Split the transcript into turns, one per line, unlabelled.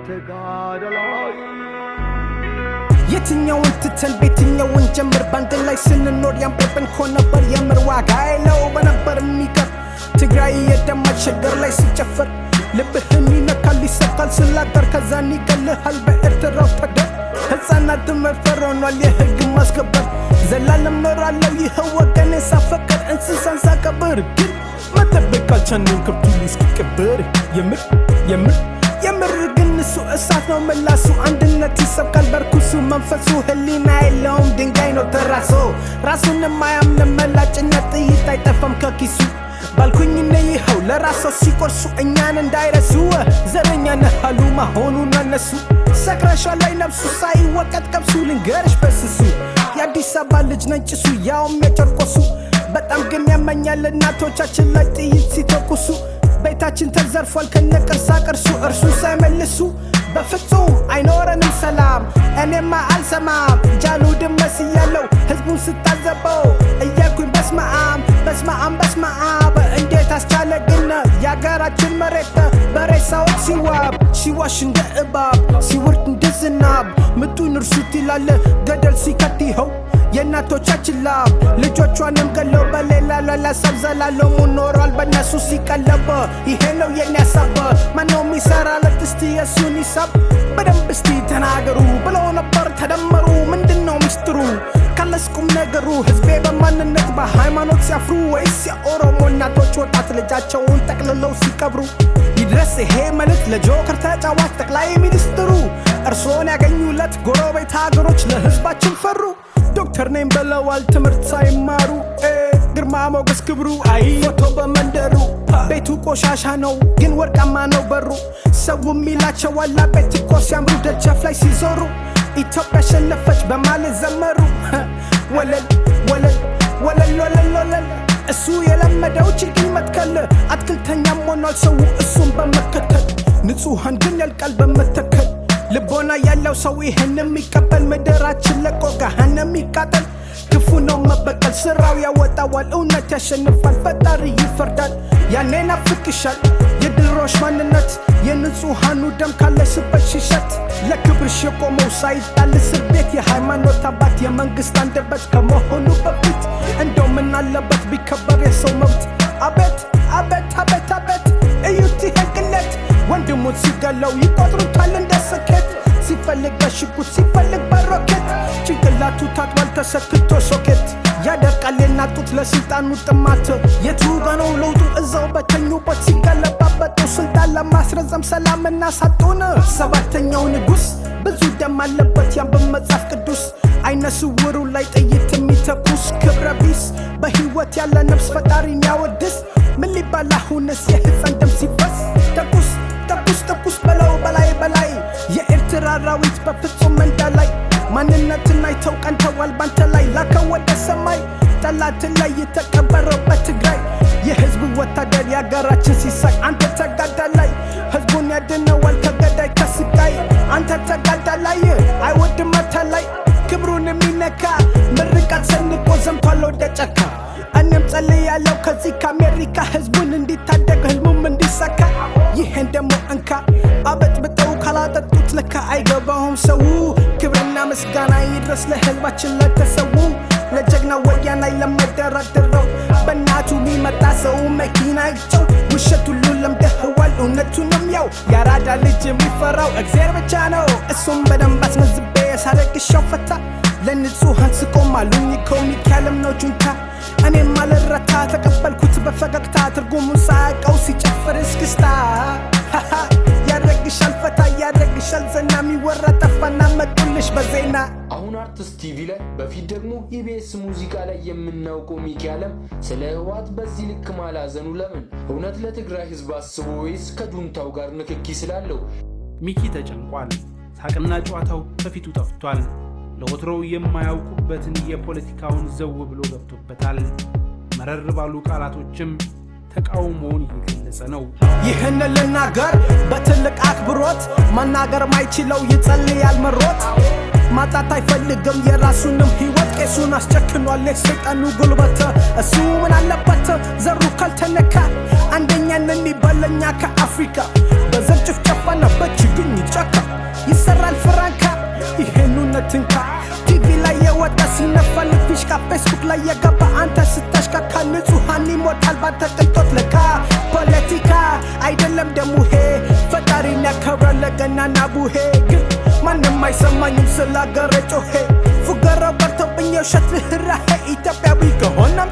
ተጋደላይ
የትኛውን ትተን ቤትኛውን ጀምር ባንድ ላይ ስንኖር ያምርብን ነበር የምር ዋጋ የለው በነበር የሚቀር ትግራይ የደማች ሸገር ላይ ሲጨፈር ልብህን ይነካል ይሰቃል ስላገር ከዛን ይገልሃል በኤርትራው ተገር ሕፃናት መድፈር ሆኗል የህግ ማስከበር ዘላለም ኖራለው ይኸው ወገኔ ሳፈቅር እንስሳን ሳከብር ግን መጠበቅ አልቻልንም ከብቱ እስኪቀበር የምር ግን እሱ እሳት ነው ምላሱ አንድነት ይሰብካል በርኩሱ መንፈሱ ህሊና የለውም ድንጋይ ነው ተራሶ ራሱን የማያምን መላጭነት ጥይት አይጠፋም ከኪሱ ባልኩኝ ይኸው ለራሶ ሲቆርሱ እኛን እንዳይረሱ ዘረኛ ነህ አሉ መሆኑን አነሱ ሰክረሻ ላይ ነፍሱ ሳይወቀጥ ከብሱ ልንገርሽ በስሱ የአዲስ አበባ ልጅ ነኝ ጭሱ ያውም የጨርቆሱ በጣም ግን ያመኛል እናቶቻችን ላይ ጥይት ሲተኩሱ ቤታችን ተዘርፏል ከነቅርሳ ቅርሱ እርሱ ሳይመልሱ በፍጹም አይኖረንም ሰላም እኔማ አልሰማም ጃሉድም መስያለው ህዝቡን ስታዘበው እያልኩኝ በስመአብ እንዴት አስቻለ ግን የአገራችን መሬት በሬሳዎች ሲዋሽ እንደ እባብ ሲወርድ እንደ ዝናብ ምጡን እርሱት ይላል ገደል ሲከት ይኸው የእናቶቻችን ላብ ልጆቿንም ገለው በሌላ ለላሰብ ዘላለሙ ኖሯል በነሱ ሲቀለበ ይሄ ነው የኔ ሀሳብ ማነው የሚሰራለት እስቲ የሱን ሂሳብ በደንብ እስቲ ተናገሩ ብለው ነበር ተደመሩ ምንድነው ሚስጥሩ ካለስ ቁም ነገሩ ህዝቤ በማንነት በሃይማኖት ሲያፍሩ ወይስ የኦሮሞ እናቶች ወጣት ልጃቸውን ጠቅልለው ሲቀብሩ ይድረስ ይሄ መልእክት ለጆከር ተጫዋች ጠቅላይ ሚኒስትሩ እርሶን ያገኙለት ጎረቤት ሀገሮች ለህዝባችን ፈሩ ዶክተር ነኝ ብለዋል ትምህርት ሳይማሩ ግርማ ሞገስ ክብሩ አይ ፎቶ በመንደሩ ቤቱ ቆሻሻ ነው ግን ወርቃማ ነው በሩ ሰው የሚላቸው ዋላ ቤት እኮ ሲያምሩ ደጃፍ ላይ ሲዞሩ ኢትዮጵያ ሸነፈች በማለት ዘመሩ ወለል እሱ የለመደው ችግኝ መትከል አትክልተኛም ሆኗል ሰው እሱን በመከተል ንጹሃን ግን ያልቃል በመተከል ልቦና ያለው ሰው ይሄን የሚቀበል ምድራችን ለቆ ገሃነም ይቃጠል ክፉ ነው መበቀል ስራው ያወጣዋል እውነት ያሸንፋል ፈጣሪ ይፈርዳል ያኔ ናፍቅሻል የድሮሽ ማንነት የንጹሃኑ ደም ካለሽበት ሽሸት ለክብርሽ የቆመው ሳይጣል እስር ቤት የሃይማኖት አባት የመንግስት አንደበት ከመሆኑ በፊት እንደው ምን አለበት ቢከበር የሰው መብት አቤት እዩት ይሄን ቅለት ወንድሙን ሲገለው ይቆጥሩታል እንደ ስኬት ሲፈልግ በሽጉጥ ሲፈልግ በሮኬት ጭንቅላቱ ታጥቧል ተሰክቶ ሶኬት ያደርቃል የናጡት ለስልጣኑ ጥማት የቱ ጋ ነው ለውጡ እዛው በተኙበት ሲገለባበጡ ስልጣን ለማስረዘም ሰላምና ሳጡን ሰባተኛው ንጉስ ብዙ ደም አለበት ያን በመጽሐፍ ቅዱስ አይነ ስውሩ ላይ ጥይት የሚተኩስ ክብረ ቢስ በህይወት ያለ ነፍስ ፈጣሪን ያወድስ ምን ሊባል አሁንስ የህፃን ደም ሲፈስ ተኩስ በለው በላይ የኤርትራ ራዊት በፍጹም እንዳላይ ማንነትን አይተው ቀንተዋል ባንተ ላይ ላከው ወደ ሰማይ ጠላትን ላይ የተቀበረው በትግራይ የህዝብ ወታደር የአገራችን ሲሳይ አንተ ተጋዳላይ ህዝቡን ያድነዋል ከገዳይ ከስቃይ አንተ ተጋዳላይ አይወድም አታላይ ክብሩን የሚነካ ምርቃት ሰንቆ ዘምቷል ወደ ጫካ እኔም ጸልያለሁ ከዚህ ከአሜሪካ ህዝቡን እንዲታደግ ህልሙም እንዲሳካ ይሄን ደሞ እንካ አበጥብጠው ካላጠጡት ለካ አይገባውም ሰው ክብርና ምስጋና ይድረስ ለህዝባችን ለተሰዉ ለጀግና ወያኔ ለማይደራደረው በእናቱ የሚመጣ ሰው መኪና ይጨው ውሸት ሁሉ ለምደህዋል እውነቱንም ያው ያራዳ ልጅ የሚፈራው እግዜር ብቻ ነው እሱም በደንብ አስመዝቤ ያሳረግሻው ፈታ ለንጹሃን ስቆም አሉኝ ኮሚካልም ነው ጁንታ እኔም አልረታ ተቀበልኩት በፈገግታ ትርጉሙን ሳያውቀው ሲጨፍር እስክስታ ያረግሻል ፈታ ያረግሻል ዘና የሚወራ ጠፋና መጡልሽ በዜና
አሁን አርቲስት ቲቪ ላይ በፊት ደግሞ ኢቢኤስ ሙዚቃ ላይ የምናውቀው ሚኪያለም ስለ ህወሓት በዚህ ልክ ማላዘኑ ለምን እውነት ለትግራይ ህዝብ አስቦ ወይስ ከጁንታው ጋር ንክኪ ስላለው
ሚኪ ተጨንቋል ሳቅና ጨዋታው ከፊቱ ጠፍቷል ለወትሮው የማያውቁበትን የፖለቲካውን ዘው ብሎ ገብቶበታል መረር ባሉ ቃላቶችም ተቃውሞውን እየገለጸ ነው
ይህን ልናገር በትልቅ አክብሮት መናገር ማይችለው ይጸልያል መሮት ማጣት አይፈልግም የራሱንም ህይወት ቄሱን አስጨክኗል የሰይጣኑ ጉልበት እሱ ምን አለበት ዘሩ ካልተነካ አንደኛ ነን ይባለኛ ከአፍሪካ በዘር ጭፍጨፋና በችግኝ ጫካ እንደገናና ቡሄ ግን ማንም አይሰማኝም ስላገረ ጮሄ ፉገራው ቀርቶብኝ የውሸት ርህራሄ ኢትዮጵያዊ ከሆነም